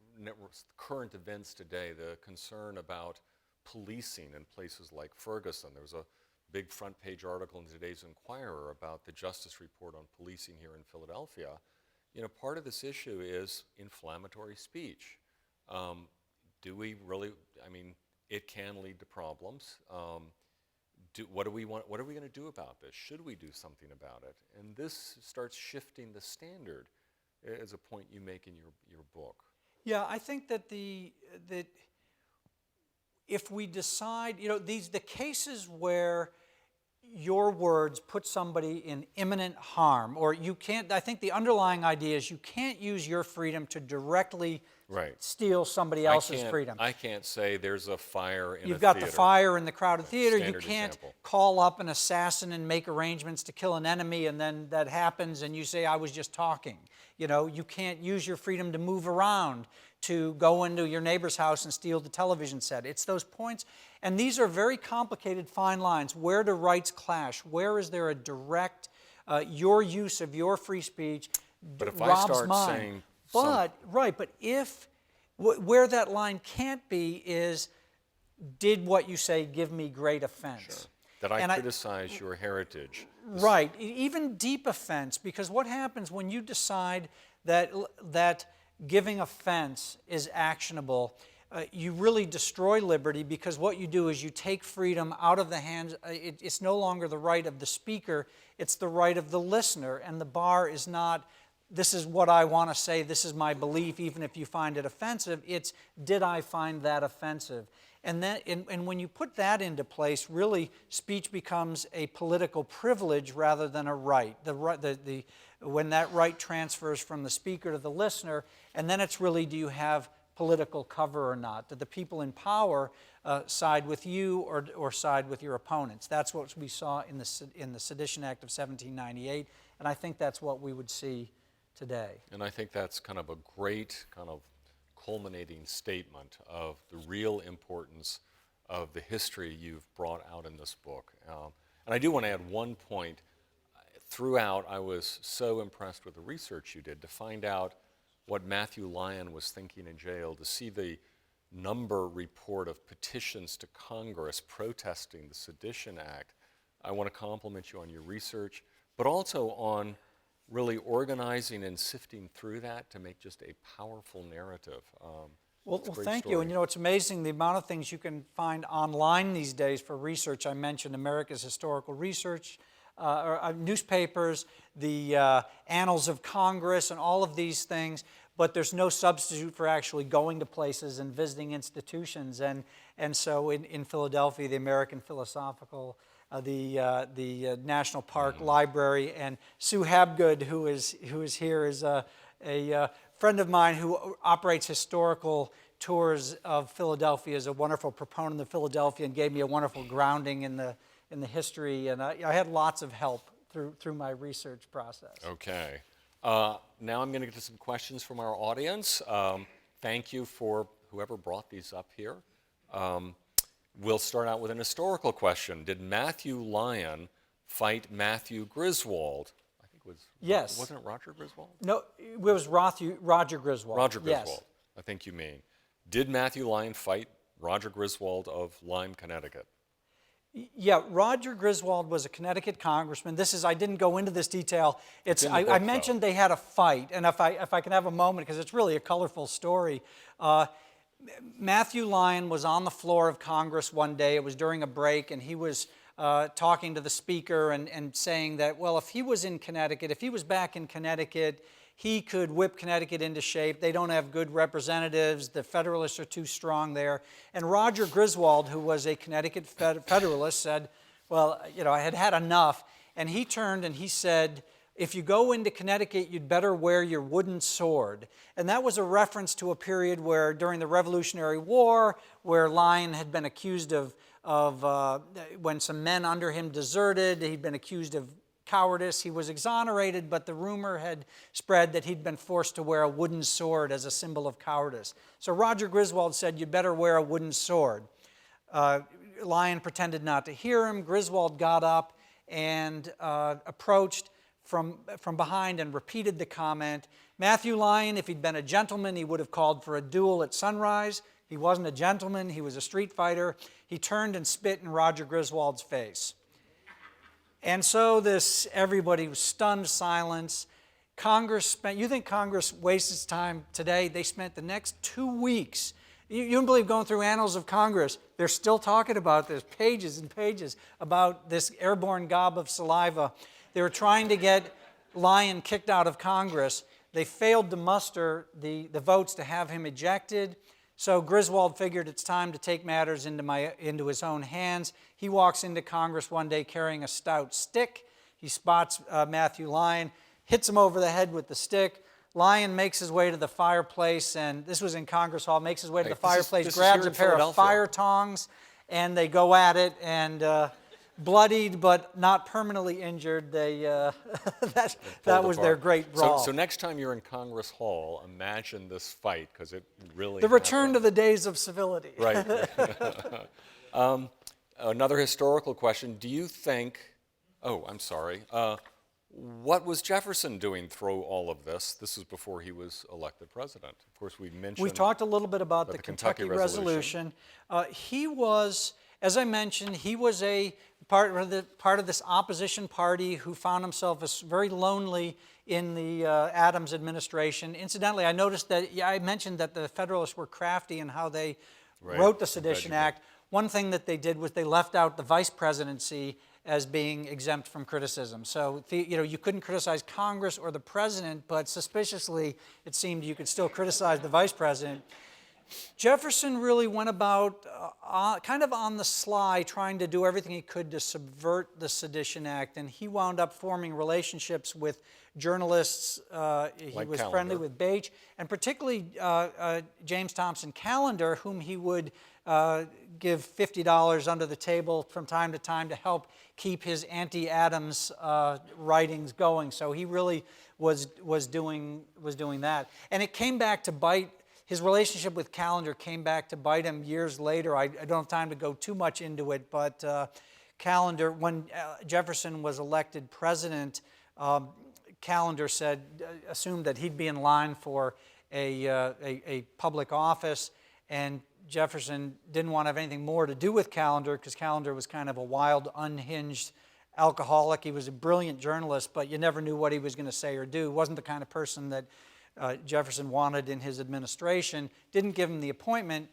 current events today, the concern about policing in places like Ferguson, there was a big front page article in today's Inquirer about the Justice Report on policing here in Philadelphia. Part of this issue is inflammatory speech. Do we really, it can lead to problems. What do we want? What are we going to do about this? Should we do something about it? And this starts shifting the standard, as a point you make in your book. Yeah, I think that that if we decide, the cases where your words put somebody in imminent harm, or you can't, I think the underlying idea is you can't use your freedom to directly steal somebody else's freedom. I can't say there's a fire in a theater. You've got the fire in the crowded theater. You Standard can't example. call up an assassin and make arrangements to kill an enemy, and then that happens and you say, I was just talking. You can't use your freedom to move around, to go into your neighbor's house and steal the television set. It's those points. And these are very complicated fine lines. Where do rights clash? Where is there a direct, your use of your free speech But if robs I start mine? saying But if where that line can't be is, did what you say give me great offense? Sure. That I criticize your heritage. Right, even deep offense, because what happens when you decide that giving offense is actionable, you really destroy liberty, because what you do is you take freedom out of the hands. It's no longer the right of the speaker, it's the right of the listener. And the bar is not, this is what I want to say, this is my belief, even if you find it offensive. It's, did I find that offensive? And when you put that into place, really speech becomes a political privilege rather than a right. When that right transfers from the speaker to the listener, and then it's really, do you have political cover or not? Do the people in power side with you or side with your opponents? That's what we saw in the Sedition Act of 1798, and I think that's what we would see today. And I think that's kind of a great kind of culminating statement of the real importance of the history you've brought out in this book. And I do want to add one point. Throughout, I was so impressed with the research you did to find out what Matthew Lyon was thinking in jail, to see the number report of petitions to Congress protesting the Sedition Act. I want to compliment you on your research, but also on really organizing and sifting through that to make just a powerful narrative. Well, thank you. And it's amazing the amount of things you can find online these days for research. I mentioned America's Historical Research, newspapers, the Annals of Congress, and all of these things. But there's no substitute for actually going to places and visiting institutions. And so in Philadelphia, the American Philosophical, the National Park Library, and Sue Habgood, who is here, is a friend of mine who operates historical tours of Philadelphia, is a wonderful proponent of Philadelphia, and gave me a wonderful grounding in the history. And I had lots of help through my research process. Okay. Now I'm going to get to some questions from our audience. Thank you for whoever brought these up here. We'll start out with an historical question. Did Matthew Lyon fight Matthew Griswold? I think it was. Yes. Wasn't it Roger Griswold? No, it was Roger Griswold. Roger Griswold, yes. I think you mean. Did Matthew Lyon fight Roger Griswold of Lyme, Connecticut? Yeah, Roger Griswold was a Connecticut congressman. I didn't go into this detail. I mentioned they had a fight, and if I can have a moment, because it's really a colorful story. Matthew Lyon was on the floor of Congress one day. It was during a break, and he was talking to the speaker and saying that, well, if he was in Connecticut, if he was back in Connecticut, he could whip Connecticut into shape. They don't have good representatives. The Federalists are too strong there. And Roger Griswold, who was a Connecticut Federalist, said, well, I had had enough. And he turned and he said, if you go into Connecticut, you'd better wear your wooden sword. And that was a reference to a period where, during the Revolutionary War, where Lyon had been accused of when some men under him deserted, he'd been accused of cowardice. He was exonerated, but the rumor had spread that he'd been forced to wear a wooden sword as a symbol of cowardice. So Roger Griswold said, you'd better wear a wooden sword. Lyon pretended not to hear him. Griswold got up and approached from behind and repeated the comment. Matthew Lyon, if he'd been a gentleman, he would have called for a duel at sunrise. He wasn't a gentleman. He was a street fighter. He turned and spit in Roger Griswold's face. And so everybody was stunned silence. You think Congress wastes its time today? They spent the next 2 weeks. You don't believe, going through Annals of Congress, they're still talking about this, pages and pages, about this airborne gob of saliva. They were trying to get Lyon kicked out of Congress. They failed to muster the votes to have him ejected. So Griswold figured it's time to take matters into his own hands. He walks into Congress one day carrying a stout stick. He spots Matthew Lyon, hits him over the head with the stick. Lyon makes his way to the fireplace, and this was in Congress Hall, makes his way to the fireplace, grabs a pair of fire tongs, and they go at it, and bloodied but not permanently injured, that was their great brawl. So next time you're in Congress Hall, imagine this fight, because it really The return to the days of civility. Right. Another historical question. Do you think, what was Jefferson doing through all of this? This is before he was elected president. Of course, we've talked a little bit about the Kentucky Resolution. He was, as I mentioned, he was a part of this opposition party who found himself very lonely in the Adams administration. Incidentally, I noticed that, yeah, I mentioned that the Federalists were crafty in how they wrote the Sedition Act. One thing that they did was they left out the vice presidency as being exempt from criticism. So, you couldn't criticize Congress or the president, but suspiciously, it seemed you could still criticize the vice president. Jefferson really went about kind of on the sly, trying to do everything he could to subvert the Sedition Act, and he wound up forming relationships with journalists. He was friendly with Bache, and particularly James Thompson Callender, whom he would give $50 under the table from time to time to help keep his anti-Adams writings going. So he really was doing that, and it came back to bite. His relationship with Callender came back to bite him years later. I don't have time to go too much into it, but Callender, when Jefferson was elected president, Callender assumed that he'd be in line for a public office, and Jefferson didn't want to have anything more to do with Callender because Callender was kind of a wild, unhinged alcoholic. He was a brilliant journalist, but you never knew what he was going to say or do. He wasn't the kind of person that Jefferson wanted in his administration. Didn't give him the appointment.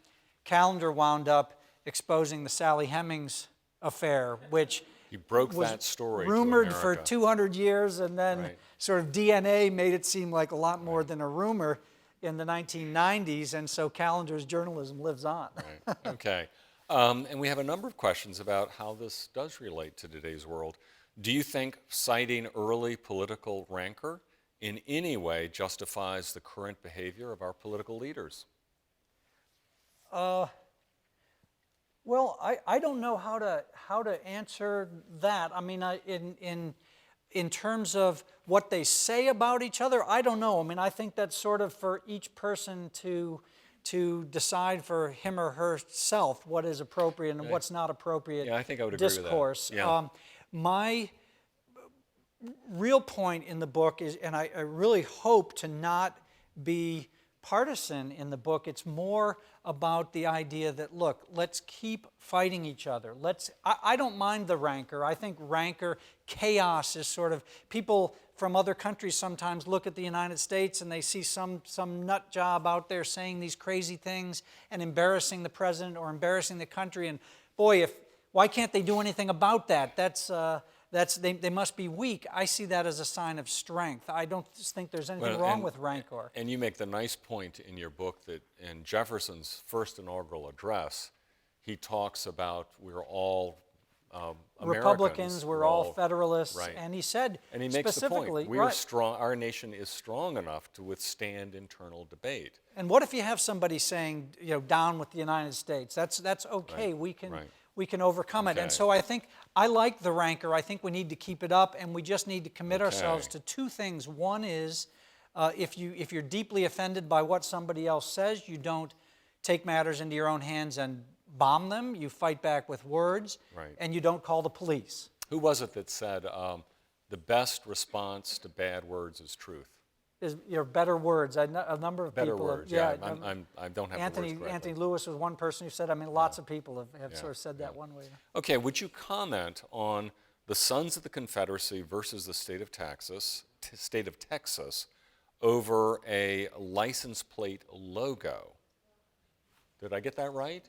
Callender wound up exposing the Sally Hemings affair, which he broke was that story rumored to for 200 years, and then sort of DNA made it seem like a lot more than a rumor in the 1990s, and so Callender's journalism lives on. Right. Okay. And we have a number of questions about how this does relate to today's world. Do you think citing early political rancor in any way justifies the current behavior of our political leaders? Well, I don't know how to answer that. I mean, in terms of what they say about each other, I don't know. I mean, I think that's sort of for each person to decide for him or herself what is appropriate and what's not appropriate. Yeah, I think I would agree discourse. with that. Yeah. My real point in the book is, and I really hope to not be partisan in the book, it's more about the idea that, look, let's keep fighting each other. I don't mind the rancor. I think rancor, chaos is sort of, people from other countries sometimes look at the United States and they see some nut job out there saying these crazy things and embarrassing the president or embarrassing the country, and boy, why can't they do anything about that? They must be weak. I see that as a sign of strength. I don't think there's anything wrong with rancor. And you make the nice point in your book that in Jefferson's first inaugural address, he talks about we're all Republicans, we're all Federalists, right. And he said and he makes the specifically, point, we are strong. Our nation is strong enough to withstand internal debate. And what if you have somebody saying, down with the United States? That's okay. Right. We can overcome it. And so I think I like the rancor. I think we need to keep it up, and we just need to commit ourselves to two things. One is, if you're deeply offended by what somebody else says, you don't take matters into your own hands and bomb them. You fight back with words, and you don't call the police. Who was it that said the best response to bad words is truth? Is better words. A number of better people. Words. Yeah, I don't have the words correctly. Anthony Lewis was one person who said. I mean, lots of people have sort of said that one way. Okay, would you comment on the Sons of the Confederacy versus the state of Texas over a license plate logo? Did I get that right?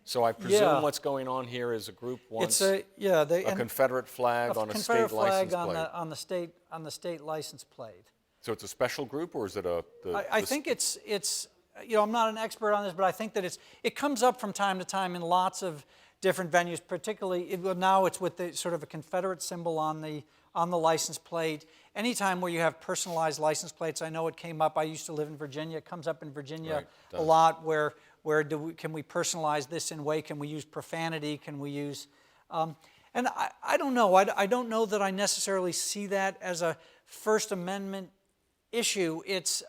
So I presume what's going on here is a group wants a Confederate flag on a state license plate. on the state license plate. So it's a special group, or is it I think it's I'm not an expert on this, but I think that it comes up from time to time in lots of different venues. Particularly now it's with the sort of a Confederate symbol on the license plate. Anytime where you have personalized license plates, I know it came up. I used to live in Virginia. It comes up in Virginia a lot. Where can we personalize this in a way? Can we use profanity? Can we use and I don't know. I don't know that I necessarily see that as a First Amendment issue. It's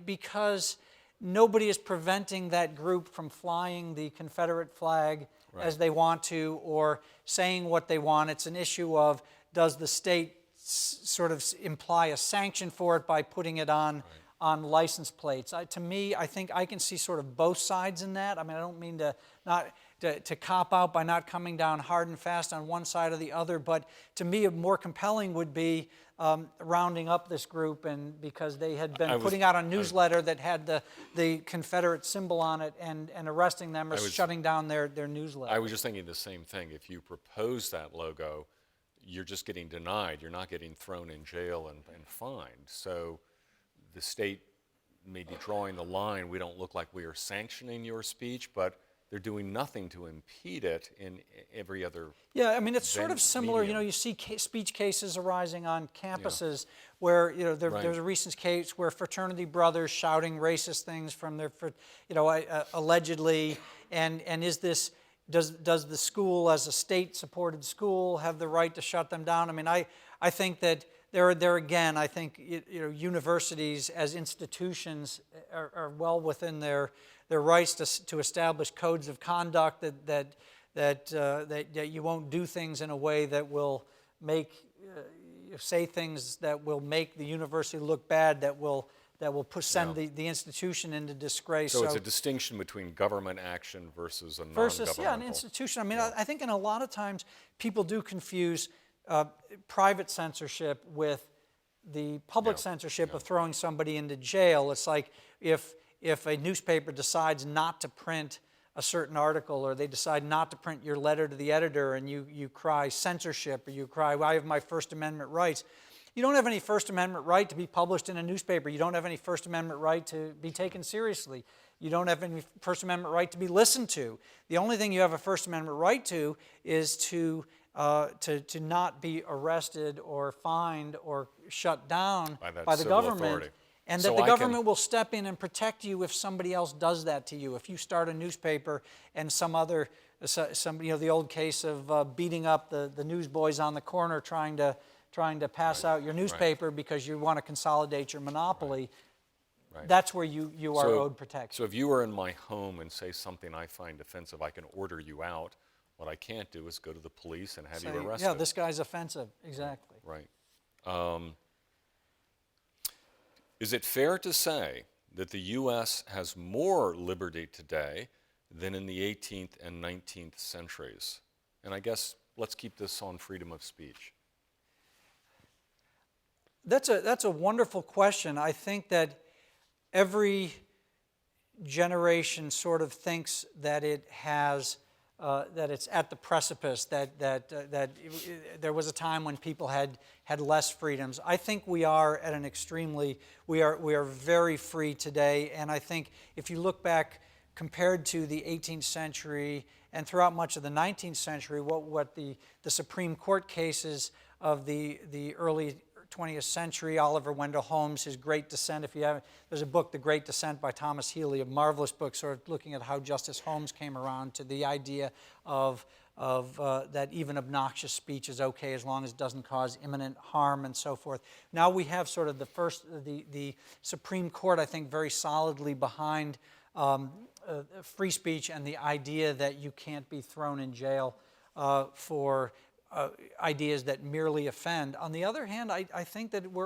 because nobody is preventing that group from flying the Confederate flag as they want to or saying what they want. It's an issue of, does the state sort of imply a sanction for it by putting it on license plates? To me, I think I can see sort of both sides in that. I mean, I don't mean to not. to cop out by not coming down hard and fast on one side or the other. But to me, a more compelling would be rounding up this group, and because they had been putting out a newsletter that had the Confederate symbol on it, and arresting them or shutting down their newsletter. I was just thinking the same thing. If you propose that logo, you're just getting denied. You're not getting thrown in jail and fined. So the state may be drawing the line. We don't look like we are sanctioning your speech, but they're doing nothing to impede it in every other. Yeah, I mean, it's sort of similar. medium. You see speech cases arising on campuses where, there's a recent case where fraternity brothers shouting racist things from their, allegedly, and is this, does the school, as a state-supported school, have the right to shut them down? I mean, I think that there again, I think universities as institutions are well within their rights to establish codes of conduct that you won't do things in a way that will say things that will make the university look bad, that will send the institution into disgrace. So it's a distinction between government action versus a non-governmental. An institution. I mean, I think in a lot of times people do confuse private censorship with the public censorship of throwing somebody into jail. It's like if a newspaper decides not to print a certain article, or they decide not to print your letter to the editor, and you cry censorship, or you cry, well, I have my First Amendment rights. You don't have any First Amendment right to be published in a newspaper. You don't have any First Amendment right to be taken seriously. You don't have any First Amendment right to be listened to. The only thing you have a First Amendment right to is to not be arrested or fined or shut down by the government. Authority. And that the government will step in and protect you if somebody else does that to you. If you start a newspaper and the old case of beating up the newsboys on the corner trying to pass out your newspaper because you want to consolidate your monopoly, that's where you are owed protection. So if you are in my home and say something I find offensive, I can order you out. What I can't do is go to the police and have you arrested. Yeah, this guy's offensive. Exactly. Right. Is it fair to say that the U.S. has more liberty today than in the 18th and 19th centuries? And I guess let's keep this on freedom of speech. That's a wonderful question. I think that every generation sort of thinks that it has, that it's at the precipice, that there was a time when people had less freedoms. I think we are at an extremely, we are very free today, and I think if you look back compared to the 18th century and throughout much of the 19th century, what the Supreme Court cases of the early 20th century, Oliver Wendell Holmes, his Great Dissent. There's a book, The Great Dissent by Thomas Healy, a marvelous book, sort of looking at how Justice Holmes came around to the idea of that even obnoxious speech is okay as long as it doesn't cause imminent harm and so forth. Now we have sort of the Supreme Court, I think, very solidly behind free speech and the idea that you can't be thrown in jail for ideas that merely offend. On the other hand, I think that we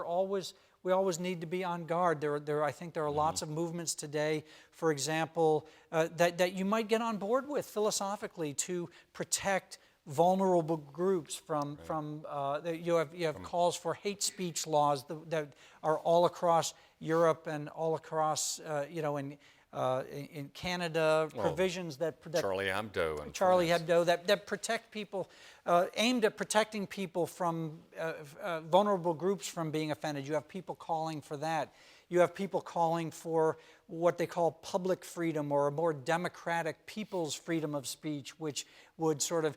always need to be on guard. I think there are lots of movements today, for example, that you might get on board with philosophically to protect vulnerable groups from you have calls for hate speech laws that are all across Europe and all across in Canada, provisions that Charlie Hebdo and Charlie Hebdo that protect people, aimed at protecting people from vulnerable groups from being offended. You have people calling for that. You have people calling for what they call public freedom, or a more democratic people's freedom of speech, which would sort of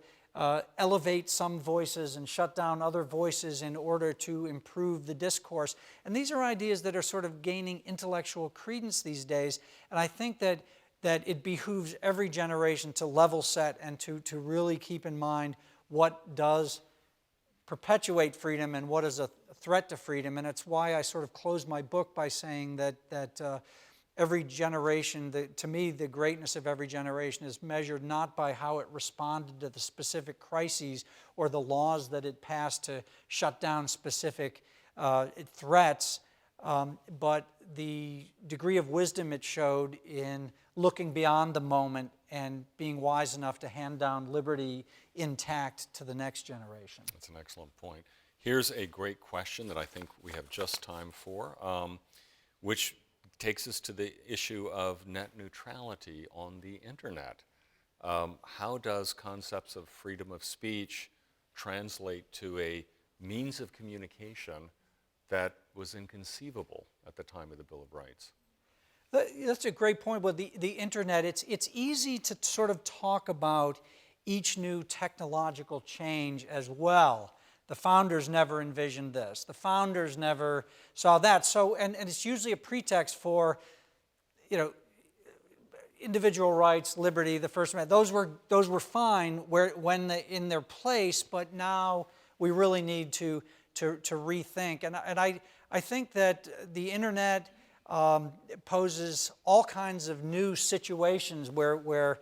elevate some voices and shut down other voices in order to improve the discourse. And these are ideas that are sort of gaining intellectual credence these days. And I think that it behooves every generation to level set and to really keep in mind what does perpetuate freedom and what is a threat to freedom. And it's why I sort of close my book by saying that every generation, to me, the greatness of every generation is measured not by how it responded to the specific crises or the laws that it passed to shut down specific threats, but the degree of wisdom it showed in looking beyond the moment and being wise enough to hand down liberty intact to the next generation. That's an excellent point. Here's a great question that I think we have just time for, which takes us to the issue of net neutrality on the internet. How does concepts of freedom of speech translate to a means of communication that was inconceivable at the time of the Bill of Rights? That's a great point. Well, the internet, it's easy to sort of talk about each new technological change as well. The founders never envisioned this. The founders never saw that. So, and it's usually a pretext for, individual rights, liberty, the First Amendment. Those were fine in their place, but now we really need to rethink. And I think that the internet poses all kinds of new situations where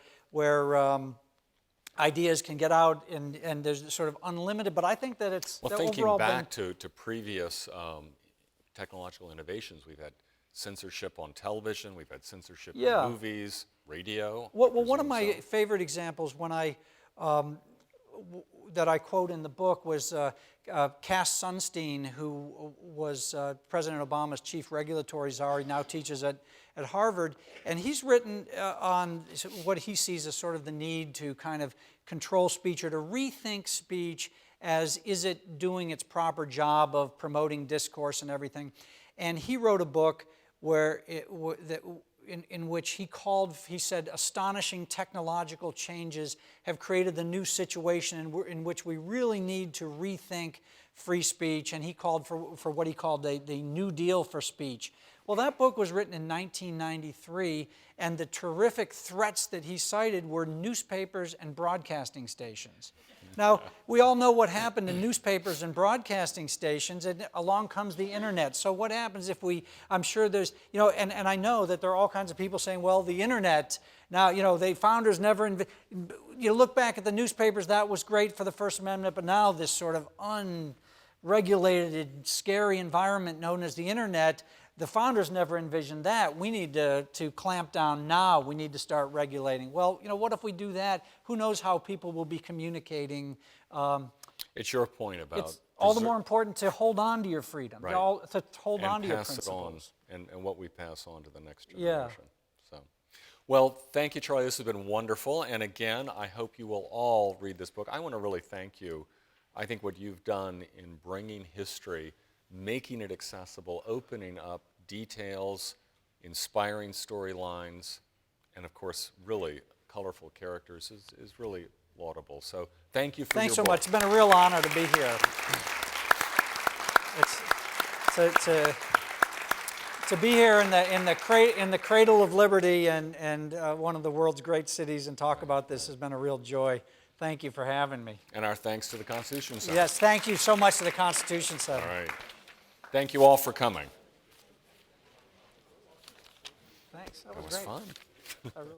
ideas can get out and there's sort of unlimited, but I think that it's thinking overall back to previous technological innovations, we've had censorship on television, we've had censorship in movies, radio. Well, one of my favorite examples that I quote in the book was Cass Sunstein, who was President Obama's chief regulatory czar. He now teaches at Harvard, and he's written on what he sees as sort of the need to kind of control speech or to rethink speech as, is it doing its proper job of promoting discourse and everything? And he wrote a book in which he said, astonishing technological changes have created the new situation in which we really need to rethink free speech, and he called for what he called the New Deal for speech. Well, that book was written in 1993, and the terrific threats that he cited were newspapers and broadcasting stations. Now, we all know what happened to newspapers and broadcasting stations, and along comes the internet. So what happens if I'm sure there's, and I know that there are all kinds of people saying, well, the internet, now, the founders never, look back at the newspapers, that was great for the First Amendment, but now this sort of unregulated, scary environment known as the internet, the founders never envisioned that. We need to clamp down now. We need to start regulating. Well, what if we do that? Who knows how people will be communicating? It's your point about... It's all the more important to hold on to your freedom, right. to hold on to your principles. Pass it on, and what we pass on to the next generation. Yeah. So, well, thank you, Charlie. This has been wonderful. And again, I hope you will all read this book. I want to really thank you. I think what you've done in bringing history, making it accessible, opening up details, inspiring storylines, and of course, really colorful characters is really laudable. So thank you for Thanks your so book. much. It's been a real honor to be here. To be here in the cradle of liberty and one of the world's great cities and talk about this has been a real joy. Thank you for having me. And our thanks to the Constitution Center. Yes, thank you so much to the Constitution Center. All right. Thank you all for coming. Thanks. That was great. fun. I really